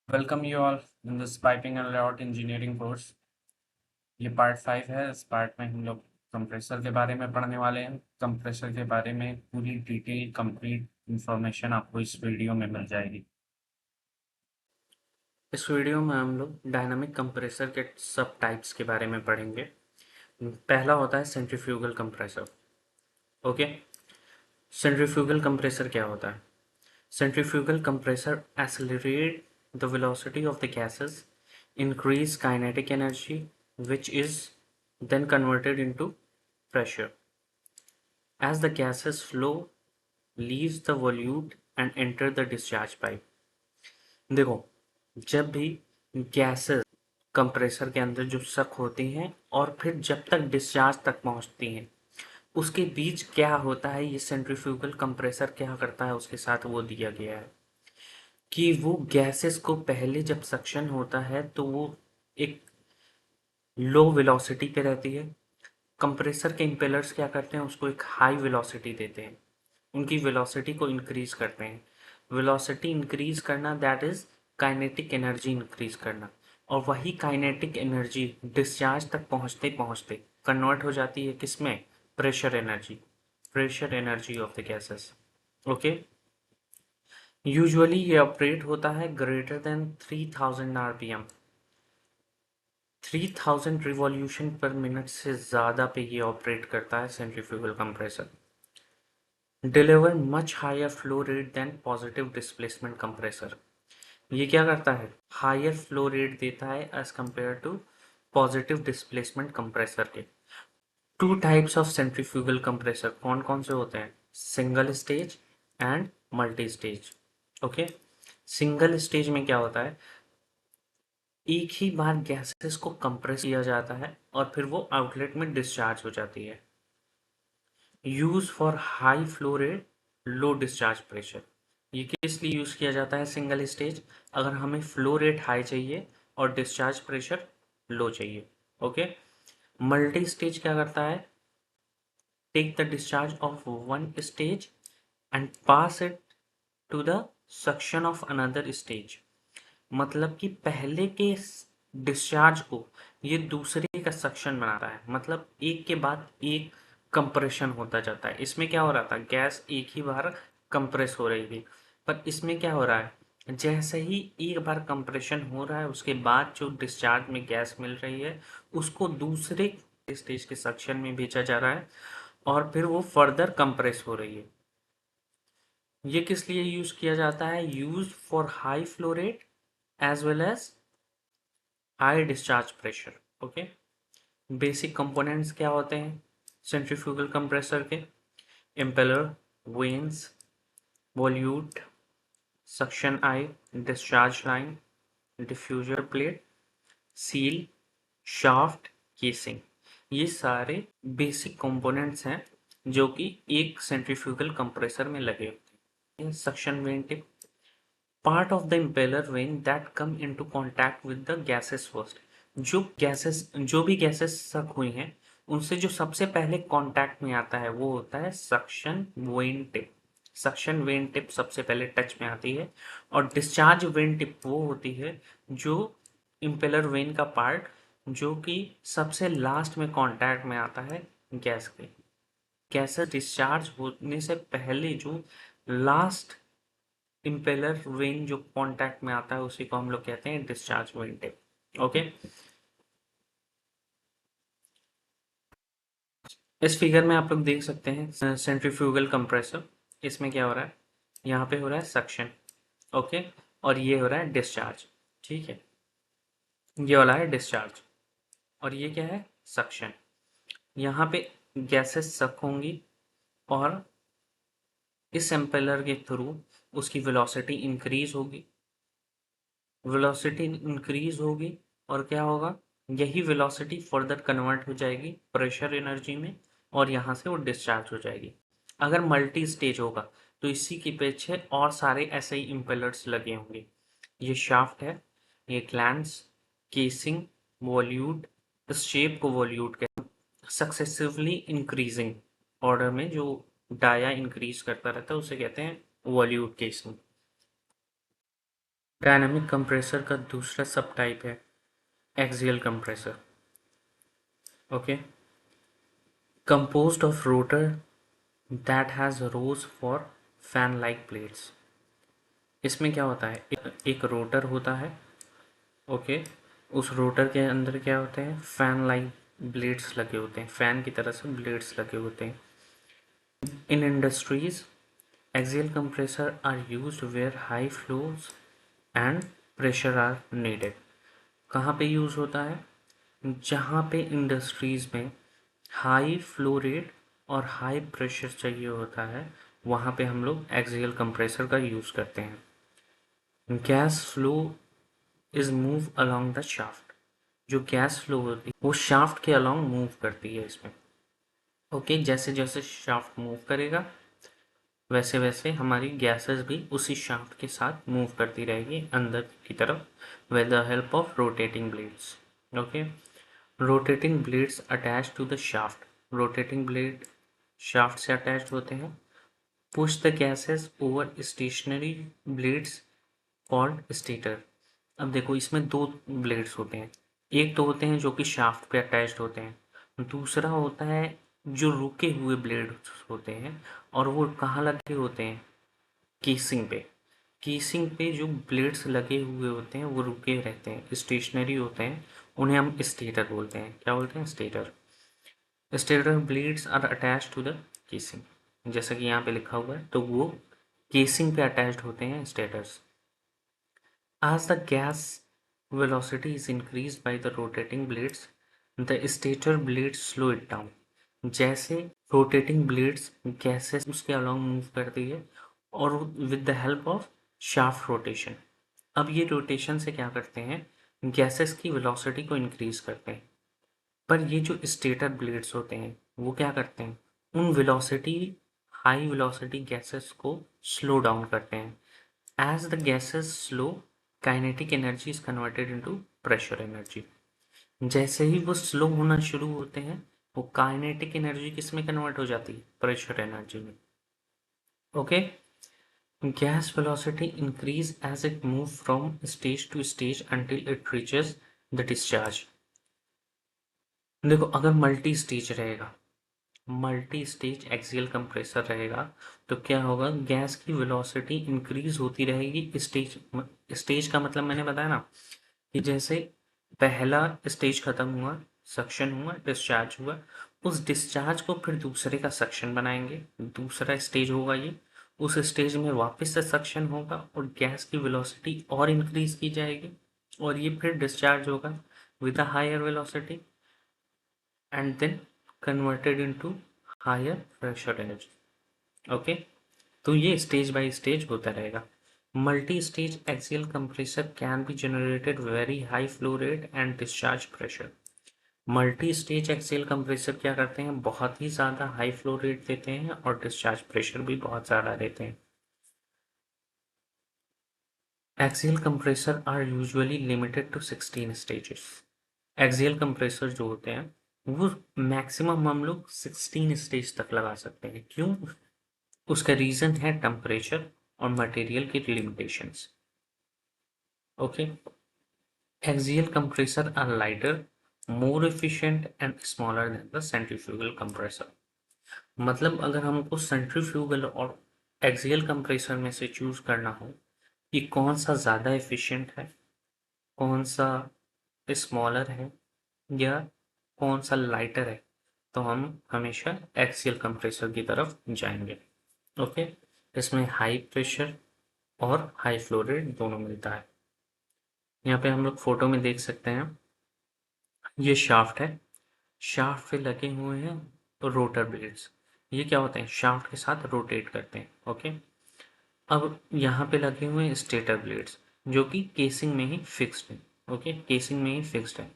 Welcome you all in this piping and layout engineering course। ये part 5 है। इस part में हम लोग कंप्रेसर के बारे में पढ़ने वाले हैं। कंप्रेसर के बारे में पूरी डिटेल कंप्लीट इंफॉर्मेशन आपको इस वीडियो में मिल जाएगी। इस वीडियो में हम लोग डायनामिक कंप्रेसर के सब टाइप्स के बारे में पढ़ेंगे। पहला होता है centrifugal compressor. Okay, centrifugal compressor क्या होता है? Centrifugal compressor accelerate the velocity of the gases, increase kinetic energy, which is then converted into pressure. As the gases flow, leaves the volute and enter the discharge pipe. देखो, जब भी gases compressor के अंदर जो सक होती हैं और फिर जब तक डिस्चार्ज तक पहुंचती हैं, उसके बीच क्या होता है, ये सेंट्रीफ्यूगल कंप्रेसर क्या करता है उसके साथ वो दिया गया है कि वो गैसेस को पहले जब सक्शन होता है तो वो एक लो वेलोसिटी पे रहती है। कंप्रेसर के इम्पेलर्स क्या करते हैं, उसको एक हाई वेलोसिटी देते हैं, उनकी वेलोसिटी को इंक्रीज करते हैं। वेलोसिटी इंक्रीज करना that is kinetic energy increase करना, और वही काइनेटिक एनर्जी डिस्चार्ज तक पहुंचते पहुंचते कन्वर्ट हो जाती है किसमें? Pressure energy. Pressure energy of the gases. Okay, usually ये ऑपरेट होता है greater than 3000 RPM. 3000 revolution per minute से ज़्यादा पे ये ऑपरेट करता है centrifugal compressor. Deliver much higher flow rate than positive displacement compressor. ये क्या करता है? हायर फ्लो रेट देता है as compare to positive displacement compressor के। Two types of centrifugal compressor कौन कौन से होते हैं? Single stage and multi stage. Okay, single stage में क्या होता है, एक ही बार गैसेस को कंप्रेस किया जाता है और फिर वो आउटलेट में डिस्चार्ज हो जाती है। Use for high flow rate, low discharge pressure. ये किस लिए यूज किया जाता है सिंगल स्टेज? अगर हमें फ्लो रेट हाई चाहिए और डिस्चार्ज प्रेशर लो चाहिए। ओके, मल्टी स्टेज क्या करता है? Take the discharge of one stage and pass it to the suction of another stage. मतलब कि पहले के डिस्चार्ज को ये दूसरे का सक्शन बनाता है, मतलब एक के बाद एक कंप्रेशन होता जाता है। इसमें क्या हो रहा था, गैस एक ही बार कंप्रेस हो रही थी, पर इसमें क्या हो रहा है, जैसे ही एक बार कंप्रेशन हो रहा है उसके बाद जो डिस्चार्ज में गैस मिल रही है उसको दूसरे स्टेज के सक्शन में भेजा जा रहा है और फिर वो फर्दर कंप्रेस हो रही है। ये किस लिए यूज किया जाता है? Use for high flow rate as well as high discharge pressure. Okay, basic components क्या होते हैं सेंट्रीफ्यूगल कंप्रेसर के? Impeller, vanes, volute, suction eye, discharge line, diffuser plate, seal, shaft, casing. ये सारे बेसिक कंपोनेंट्स हैं जो कि एक सेंट्रीफ्यूगल कंप्रेसर में लगे होते हैं। Suction when tip, part of the impeller vane that come into contact with the gases first। जो भी गैसेस सक हुई हैं उनसे जो सबसे पहले कांटेक्ट में आता है वो होता है suction when tip. Suction when tip सबसे पहले टच में आती है, और डिस्चार्ज वेन टिप वो होती है जो इम्पेलर वेन का पार्ट जो कि सबसे लास्ट में कांटेक्ट में आता है गैस के। गैसेस डिस्चार्ज होने से पहले जो लास्ट इम्पेलर वेन जो कांटेक्ट में आता है उसी को हम लोग कहते हैं डिस्चार्ज वेन टिप। ओके, इस फिगर में आप लोग देख सकते हैं सेंट्रीफ्यूगल कंप्रेसर। इसमें क्या हो रहा है, यहाँ पे हो रहा है सक्शन। ओके, और ये हो रहा है डिस्चार्ज। ठीक है, ये वाला है डिस्चार्ज और ये क्या है, सक्शन। यहाँ पे गैसेस सक होंगी और इस इम्पेलर के थ्रू उसकी वेलोसिटी इंक्रीज होगी। वेलोसिटी इंक्रीज होगी और क्या होगा, यही वेलोसिटी फर्दर कन्वर्ट हो जाएगी प्रेशर एनर्जी में और यहाँ से वो डिस्चार्ज हो जाएगी। अगर मल्टी स्टेज होगा तो इसी के पीछे और सारे ऐसे ही इम्पेलर्स लगे होंगे। ये शाफ्ट है, ये ग्लैंड्स, केसिंग, वॉल्यूट। इस शेप को वॉल्यूट कहते हैं। सक्सेसिवली इंक्रीजिंग ऑर्डर में जो डाया इंक्रीज करता रहता है उसे कहते हैं वॉल्यूट केसिंग। डायनामिक कंप्रेसर का दूसरा सब टाइप है axial compressor. Okay, composed of rotor that has rows for fan like plates। इसमें क्या होता है, एक रोटर होता है। ओके, उस रोटर के अंदर क्या होते हैं, फैन लाइक ब्लेड्स लगे होते हैं, फैन की तरह से ब्लेड्स लगे होते हैं। In industries axial compressor are used where high flows and pressure are needed. कहाँ पे यूज़ होता है, जहाँ पे इंडस्ट्रीज़ में हाई फ्लो रेट और हाई प्रेशर चाहिए होता है, वहाँ पे हम लोग एक्सियल कंप्रेसर का यूज़ करते हैं। Gas flow is move along the shaft. जो गैस फ्लो होती है वो शाफ्ट के अलोंग मूव करती है इसमें। ओके, जैसे जैसे शाफ्ट मूव करेगा वैसे वैसे हमारी गैसेस भी उसी शाफ्ट के साथ मूव करती रहेगी अंदर की तरफ with the help of rotating blades. Okay, rotating blades attach to the shaft. Rotating blade shaft से अटैच्ड होते हैं। Push the gases over stationary blades called stator. अब देखो इसमें दो ब्लेड्स होते हैं, एक तो होते हैं जो कि शाफ्ट पे अटैच्ड होते हैं, दूसरा होता है जो रुके हुए ब्लेड होते हैं, और वो कहाँ लगे होते हैं, केसिंग पे। केसिंग पे जो ब्लेड्स लगे हुए होते हैं वो रुके रहते हैं, स्टेशनरी होते हैं, उन्हें हम स्टेटर बोलते हैं। क्या बोलते हैं, stator. Stator blades are attach to the casing, जैसा कि यहाँ पे लिखा हुआ है, तो वो केसिंग पे अटैच्ड होते हैं स्टेटर्स। As the gas velocity is increased by the rotating blades, the stator blades slow it down। जैसे रोटेटिंग ब्लेड्स गैसेस उसके अलॉन्ग मूव करती है और with the help of shaft rotation. अब ये रोटेशन से क्या करते हैं, गैसेस की वेलोसिटी को इंक्रीज करते हैं। पर ये जो स्टेटर ब्लेड्स होते हैं वो क्या करते हैं, उन वेलोसिटी हाई वेलोसिटी गैसेस को स्लो डाउन करते हैं। As the gases slow, kinetic energy is converted into pressure energy। जैसे ही वो स्लो होना शुरू होते हैं वो काइनेटिक एनर्जी किस में कन्वर्ट हो जाती है, प्रेशर एनर्जी में। Okay, gas velocity increase as it move from stage to stage until it reaches the discharge. देखो अगर मल्टी स्टेज रहेगा, मल्टी स्टेज एक्सियल कंप्रेसर रहेगा, तो क्या होगा, गैस की वेलोसिटी इंक्रीज होती रहेगी। स्टेज स्टेज का मतलब मैंने बताया ना, कि जैसे पहला स्टेज खत्म हुआ, सक्शन हुआ, डिस्चार्ज हुआ, उस डिस्चार्ज को फिर दूसरे का सक्शन बनाएंगे, दूसरा स्टेज होगा ये, उस स्टेज में वापस से सक्शन होगा और गैस की वेलोसिटी और इंक्रीज की जाएगी, और ये फिर डिस्चार्ज होगा with a higher velocity and then converted into higher pressure energy. Okay, तो ये स्टेज बाय स्टेज होता रहेगा। Multi stage axial compressor can be generated very high flow rate and discharge pressure. Multi stage axial compressor क्या करते हैं, बहुत ही ज़्यादा high flow rate देते हैं और डिस्चार्ज प्रेशर भी बहुत ज़्यादा देते हैं। Axial compressor are usually limited to 16 stages. Axial compressor जो होते हैं वो मैक्सिमम हम लोग 16 स्टेज तक लगा सकते हैं। क्यों, उसका रीज़न है टेम्परेचर और मटेरियल की limitations. Okay, axial compressor are lighter, more efficient and smaller than the centrifugal compressor। मतलब अगर हमको सेंट्रीफ्यूगल और एक्सियल कंप्रेसर में से चूज करना हो कि कौन सा ज़्यादा एफिशिएंट है, कौन सा स्मॉलर है, या कौन सा लाइटर है, तो हम हमेशा एक्सियल कंप्रेसर की तरफ जाएंगे। ओके, इसमें हाई प्रेशर और हाई फ्लो रेट दोनों मिलता है। यहाँ पे हम लोग फोटो में देख सकते हैं, ये शाफ्ट है, शाफ्ट पे लगे हुए हैं रोटर ब्लेड्स। ये क्या होते हैं, शाफ्ट के साथ रोटेट करते हैं। ओके, अब यहाँ पे लगे हुए हैं स्टेटर ब्लेड्स जो कि केसिंग में ही फिक्स्ड है। ओके, केसिंग में ही फिक्स्ड है।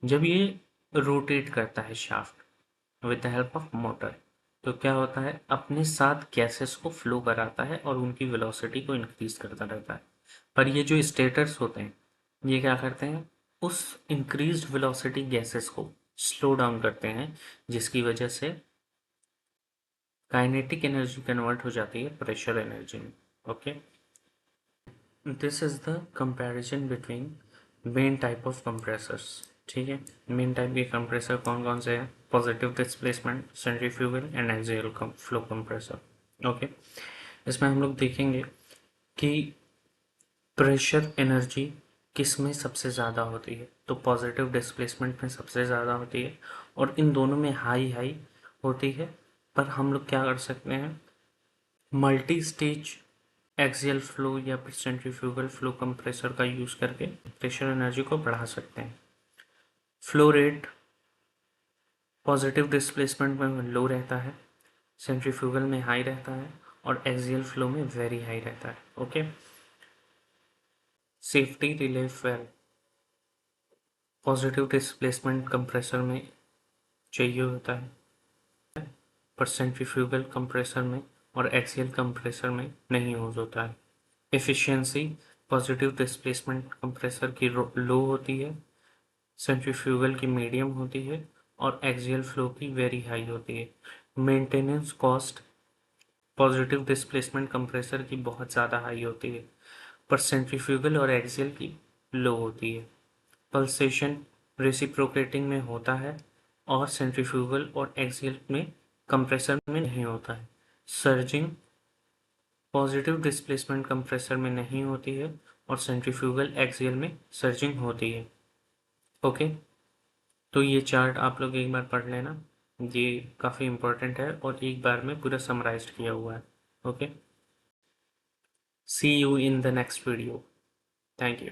जब ये रोटेट करता है shaft with the help of motor, तो क्या होता है, अपने साथ गैसेस को फ्लो कराता है और उनकी वेलोसिटी को इंक्रीज करता रहता है। पर ये जो स्टेटर्स होते हैं ये क्या करते हैं, उस इंक्रीज्ड वेलोसिटी गैसेस को स्लो डाउन करते हैं, जिसकी वजह से काइनेटिक एनर्जी कन्वर्ट हो जाती है प्रेशर एनर्जी में। Okay, this is the comparison between main type of compressors. ठीक है, मेन टाइप के कंप्रेसर कौन कौन से हैं? Positive displacement, centrifugal and axial flow compressor. Okay, इसमें हम लोग देखेंगे कि प्रेशर एनर्जी किस में सबसे ज़्यादा होती है। तो पॉजिटिव डिस्प्लेसमेंट में सबसे ज़्यादा होती है और इन दोनों में हाई हाई होती है। पर हम लोग क्या कर सकते हैं, मल्टी स्टेज एक्सियल फ्लो या फिर सेंट्रीफ्यूगल फ्लो कंप्रेसर का यूज़ करके प्रेशर एनर्जी को बढ़ा सकते हैं। फ्लो रेट पॉजिटिव डिस्प्लेसमेंट में लो रहता है, सेंट्रीफ्यूगल में हाई रहता है और एक्सियल फ्लो में वेरी हाई रहता है। Okay, safety relay well positive displacement compressor में चाहिए होता है, पर सेंट्रीफ्यूगल कंप्रेसर में और एक्सियल कंप्रेसर में नहीं यूज होता है। एफिशिएंसी पॉजिटिव डिस्प्लेसमेंट कंप्रेसर की लो होती है, सेंट्रीफ्यूगल की मीडियम होती है और एक्सियल फ्लो की वेरी हाई होती है। Maintenance cost positive displacement compressor की बहुत ज़्यादा हाई होती है, पर सेंट्रीफ्यूगल और एक्सियल की लो होती है। पल्सेशन रेसिप्रोकेटिंग में होता है और सेंट्रीफ्यूगल और एक्सियल में कंप्रेसर में नहीं होता है। सर्जिंग पॉजिटिव डिस्प्लेसमेंट कंप्रेसर में नहीं होती है और सेंट्रीफ्यूगल एक्सियल में सर्जिंग होती है। ओके, तो ये चार्ट आप लोग एक बार पढ़ लेना, ये काफ़ी इम्पोर्टेंट है और एक बार में पूरा समराइज्ड किया हुआ है। Okay, see you in the next video. Thank you.